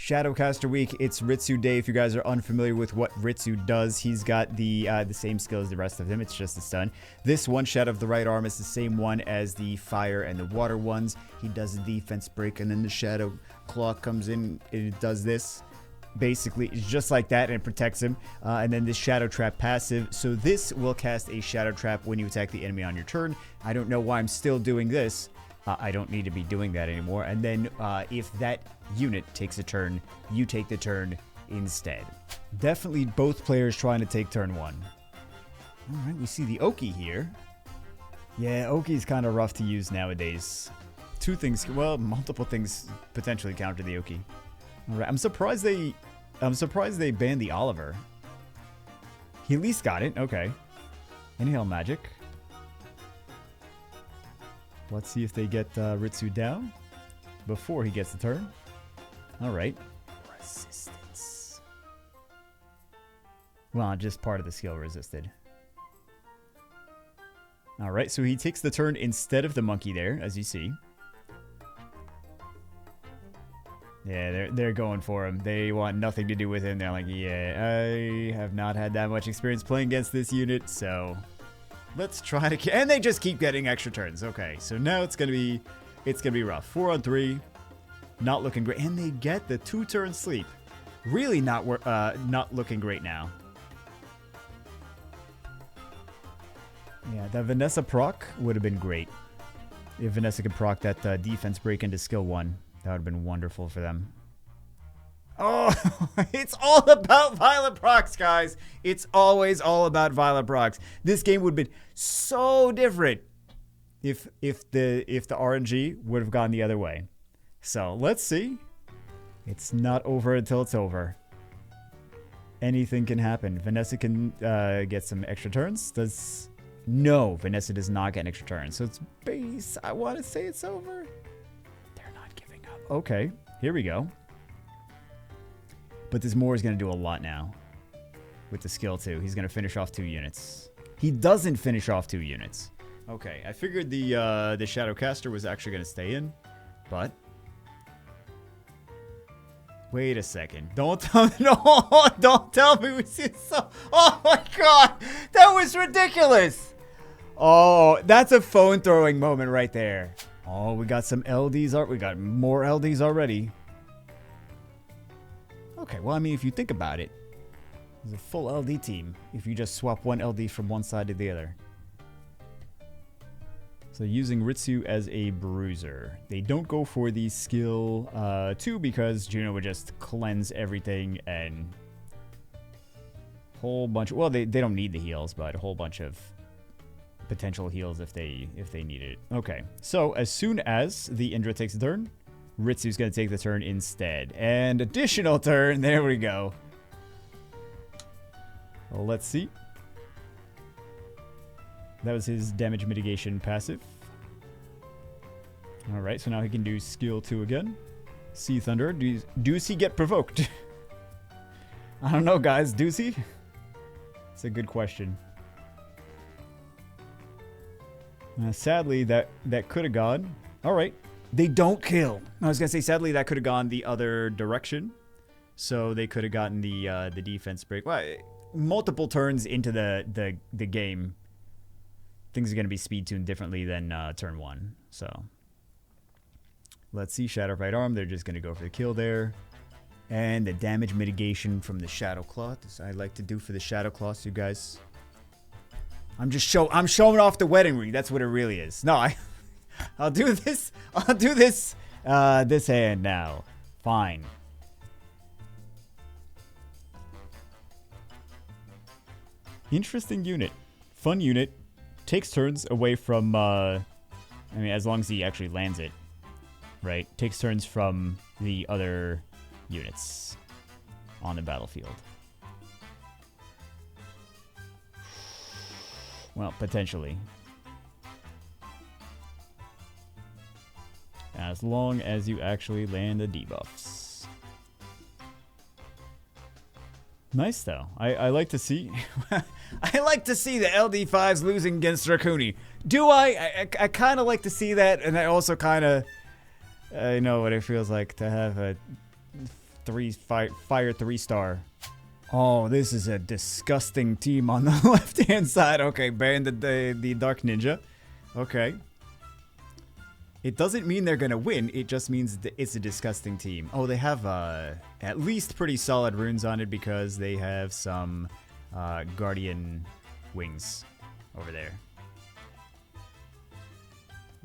Shadowcaster week, it's Ritsu day. If you guys are unfamiliar with what Ritsu does, he's got the same skill as the rest of them. It's just a stun. This one shot of the right arm is the same one as the fire and the water ones. He does the defense break, and then the shadow claw comes in and it does this. Basically, it's just like that, and it protects him. And then this shadow trap passive. So this will cast a shadow trap when you attack the enemy on your turn. I don't know why I'm still doing this. I don't need to be doing that anymore. And then if that unit takes a turn, you take the turn instead. Definitely both players trying to take turn one. All right, we see the Oki here. Yeah, Oki's kind of rough to use nowadays. Two things, well, multiple things potentially counter the Oki. All right, I'm surprised they banned the Oliver. He at least got it. Okay. Inhale magic. Let's see if they get Ritsu down before he gets the turn. All right. Resistance. Well, just part of the skill resisted. All right, so he takes the turn instead of the monkey there, as you see. Yeah, they're going for him. They want nothing to do with him. They're like, yeah, I have not had that much experience playing against this unit, so let's try to... And they just keep getting extra turns. Okay, so now it's gonna be rough. 4 on 3, not looking great, and they get the 2-turn sleep. Really not looking great now. Yeah, that Vanessa proc would have been great if Vanessa could proc that defense break into skill 1. That would have been wonderful for them. Oh, it's all about Violet procs, guys. It's always all about Violet procs. This game would have been so different if the RNG would have gone the other way. So let's see. It's not over until it's over. Anything can happen. Vanessa can get some extra turns. No, Vanessa does not get an extra turn. So it's base. I want to say it's over. Okay, here we go. But this Moore is going to do a lot now. With the skill, too. He's going to finish off 2 units. He doesn't finish off 2 units. Okay, I figured the Shadowcaster was actually going to stay in. But... wait a second. Don't tell me... No! Don't tell me we see so... Oh my god! That was ridiculous! Oh, that's a phone-throwing moment right there. Oh, we got some LDs. We got more LDs already. Okay, well, I mean, if you think about it, it's a full LD team if you just swap one LD from one side to the other. So using Ritsu as a bruiser. They don't go for the skill 2 because Juno would just cleanse everything and whole bunch. Well, they don't need the heals, but a whole bunch of potential heals if they need it. Okay, so as soon as the Indra takes a turn, Ritsu's going to take the turn instead. And additional turn, there we go. Well, let's see. That was his damage mitigation passive. Alright, so now he can do skill 2 again. Sea Thunder. Does he get provoked? I don't know, guys. Does he? It's a good question. Sadly, that could have gone. All right. They don't kill. I was going to say, sadly, that could have gone the other direction. So they could have gotten the defense break. Well, multiple turns into the game, things are going to be speed tuned differently than turn 1. So let's see. Shadow right arm. They're just going to go for the kill there. And the damage mitigation from the Shadow Claw. This I like to do for the Shadow Claw, so you guys... I'm showing off the wedding ring. That's what it really is. No, I'll do this. I'll do this. This hand now. Fine. Interesting unit. Fun unit. Takes turns away from. I mean, as long as he actually lands it, right? Takes turns from the other units on the battlefield. Well, potentially. As long as you actually land the debuffs. Nice, though. I like to see... I like to see the LD5s losing against Rakuni. Do I? I kind of like to see that, and I also kind of... I know what it feels like to have a fire 3-star. Oh, this is a disgusting team on the left-hand side. Okay, ban the Dark Ninja. Okay. It doesn't mean they're gonna win. It just means that it's a disgusting team. Oh, they have at least pretty solid runes on it because they have some Guardian wings over there.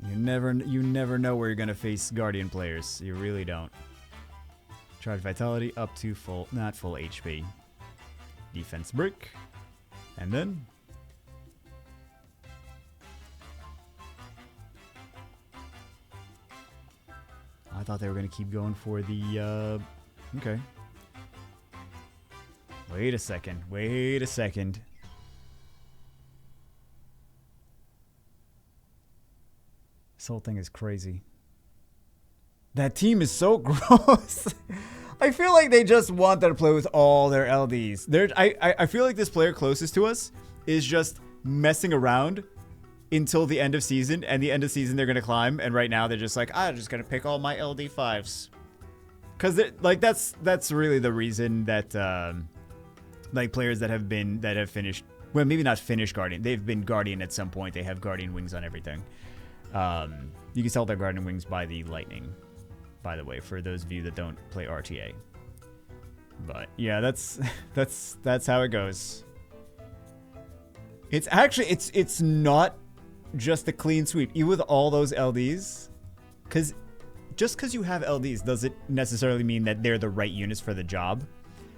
You never know where you're gonna face Guardian players. You really don't. Charge Vitality up to full, not full HP. Defense break, and then I thought they were gonna keep going for the okay. Wait a second. Wait a second. This whole thing is crazy. That team is so gross. I feel like they just want to play with all their LDs. I feel like this player closest to us is just messing around until the end of season. And the end of season, they're going to climb. And right now, they're just like, I'm just going to pick all my LD5s. Because like that's really the reason that like players that have finished, well, maybe not finished Guardian. They've been Guardian at some point. They have Guardian wings on everything. You can tell their Guardian wings by the lightning. By the way, for those of you that don't play RTA. But yeah, that's how it goes. It's actually it's not just a clean sweep, even with all those LDs. Just because you have LDs doesn't necessarily mean that they're the right units for the job.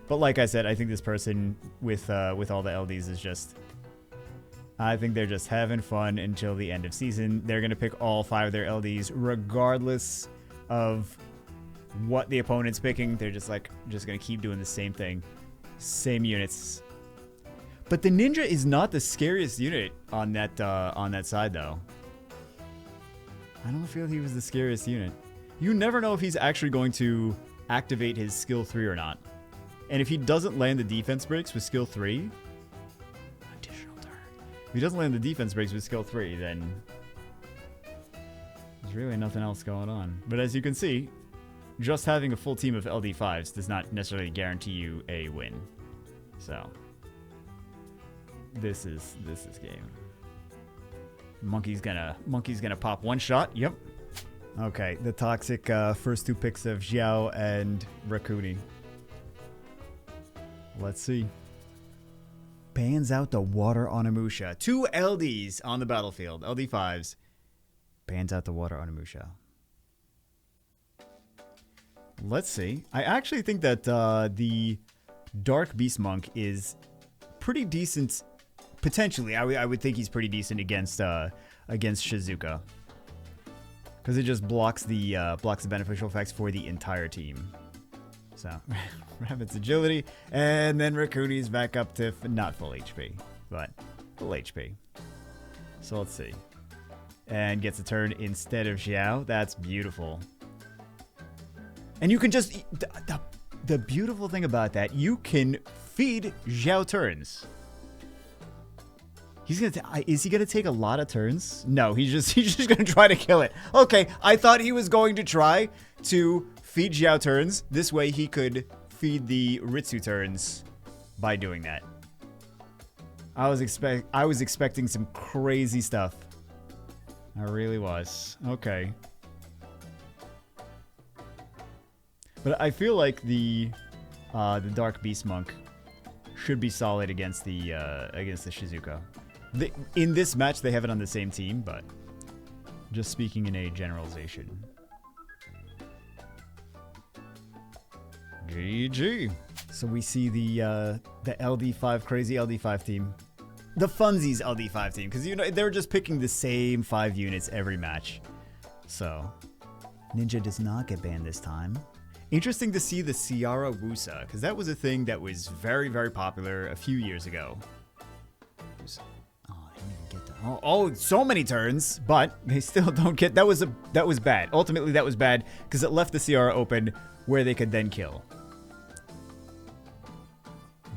But like I said, I think this person with all the LDs is just, I think they're just having fun until the end of season. They're gonna pick all 5 of their LDs regardless of what the opponent's picking. They're just gonna keep doing the same thing, same units. But the ninja is not the scariest unit on that side though. I don't feel he was the scariest unit. You never know if he's actually going to activate his skill 3 or not. And if he doesn't land the defense breaks with skill 3, additional turn. If he doesn't land the defense breaks with skill 3, then there's really nothing else going on. But as you can see, just having a full team of LD5s does not necessarily guarantee you a win. So this is game. Monkey's gonna pop one shot. Yep. Okay, the toxic first 2 picks of Xiao and Rakuni. Let's see. Bans out the water Onimusha. 2 LDs on the battlefield. LD5s. Bans out the water Onimusha. Let's see. I actually think that the Dark Beast Monk is pretty decent. Potentially, I would think he's pretty decent against Shizuka, because it just blocks the beneficial effects for the entire team. So, Rabbit's agility, and then Rakuni's back up to not full HP, but full HP. So let's see. And gets a turn instead of Xiao. That's beautiful. And you can just... The beautiful thing about that, you can feed Xiao turns. He's gonna... Is he gonna take a lot of turns? No, he's just gonna try to kill it. Okay, I thought he was going to try to feed Xiao turns. This way he could feed the Ritsu turns by doing that. I was expecting some crazy stuff. I really was. Okay. But I feel like the Dark Beast Monk should be solid against the Shizuka. In this match, they have it on the same team, but just speaking in a generalization. GG. So we see the LD5 crazy LD5 team, the Funsies LD5 team, because you know they're just picking the same 5 units every match. So Ninja does not get banned this time. Interesting to see the Ciara Wusa, because that was a thing that was very, very popular a few years ago. Oh, I didn't even get that. Oh, so many turns, but they still don't get... That was bad. Ultimately, that was bad, because it left the Ciara open where they could then kill.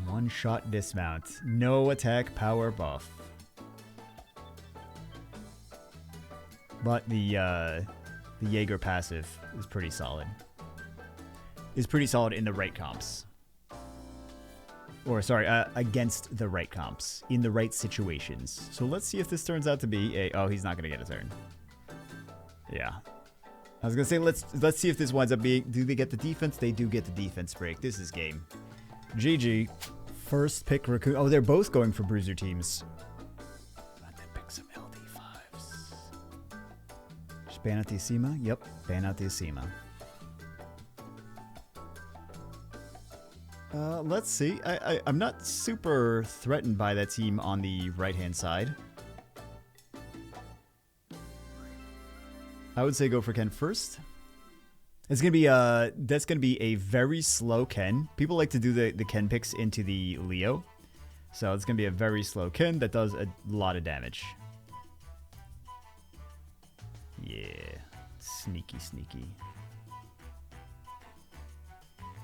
One-shot dismount. No attack power buff. But the Jaeger passive is pretty solid. is pretty solid in the right comps. Or, sorry, against the right comps. In the right situations. So let's see if this turns out to be a... Oh, he's not going to get a turn. Yeah. I was going to say, let's see if this winds up being... Do they get the defense? They do get the defense break. This is game. GG. First pick Raccoon. Oh, they're both going for bruiser teams. And then pick some LD5s. Just ban out the Asima? Yep, ban out the Asima. Let's see. I'm not super threatened by that team on the right-hand side. I would say go for Ken first. It's gonna be that's gonna be a very slow Ken. People like to do the Ken picks into the Leo, so it's gonna be a very slow Ken that does a lot of damage. Yeah, sneaky, sneaky.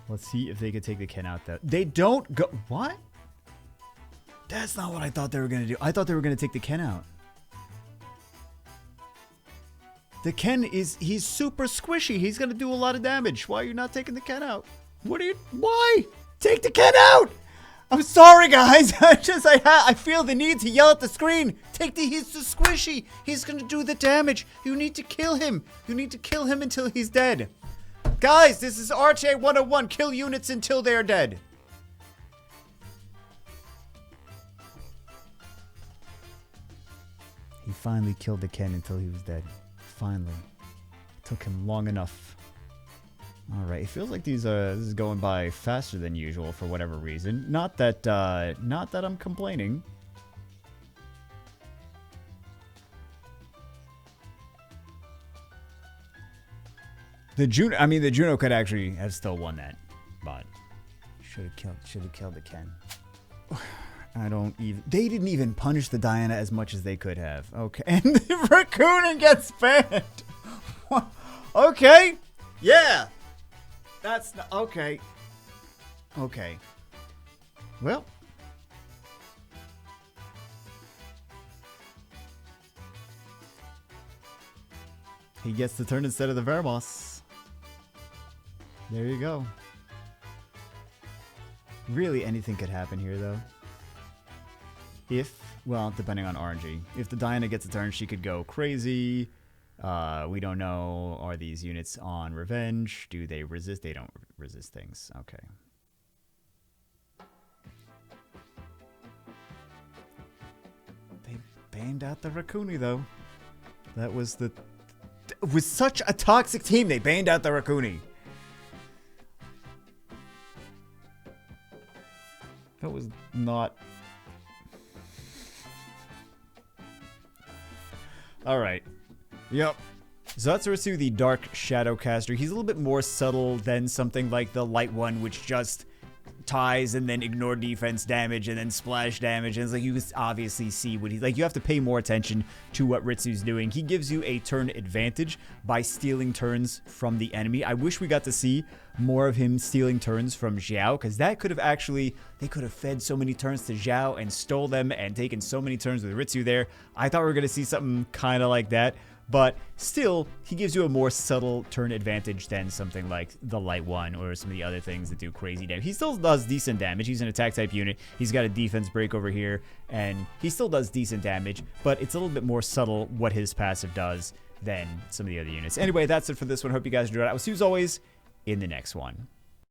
Let's see if they could take the Ken out. That they don't go. What? That's not what I thought they were gonna do. I thought they were gonna take the Ken out. The Ken he's super squishy. He's gonna do a lot of damage. Why are you not taking the Ken out? Why? Take the Ken out! I'm sorry, guys. I feel the need to yell at the screen. He's too squishy. He's gonna do the damage. You need to kill him. You need to kill him until he's dead. Guys, this is RJ 101. Kill units until they're dead. He finally killed the Ken until he was dead. Finally. It took him long enough. Alright, it feels like this is going by faster than usual for whatever reason. Not that I'm complaining. The Juno could actually have still won that, but should have killed the Ken. They didn't even punish the Diana as much as they could have. Okay, and the Raccoon gets banned. Okay, yeah, that's not, okay. Okay, well. He gets the turn instead of the Verboss. There you go. Really, anything could happen here, though. Well, depending on RNG. If the Diana gets a turn, she could go crazy. We don't know. Are these units on revenge? Do they resist? They don't resist things. Okay. They banned out the Raccoon, though. That was the... With such a toxic team, they banned out the Raccoon. That was not... Alright. Yep. Ritsu, the Dark Shadowcaster. He's a little bit more subtle than something like the Light One, which just ties and then ignore defense damage and then splash damage. And it's like you can obviously see what he's like. You have to pay more attention to what Ritsu's doing. He gives you a turn advantage by stealing turns from the enemy. I wish we got to see more of him stealing turns from Xiao, because that could have actually, they could have fed so many turns to Xiao and stole them and taken so many turns with Ritsu there. I thought we were going to see something kind of like that. But still, he gives you a more subtle turn advantage than something like the Light One or some of the other things that do crazy damage. He still does decent damage. He's an attack type unit. He's got a defense break over here, and he still does decent damage, but it's a little bit more subtle what his passive does than some of the other units. Anyway, that's it for this one. Hope you guys enjoyed it. I will see you as always in the next one.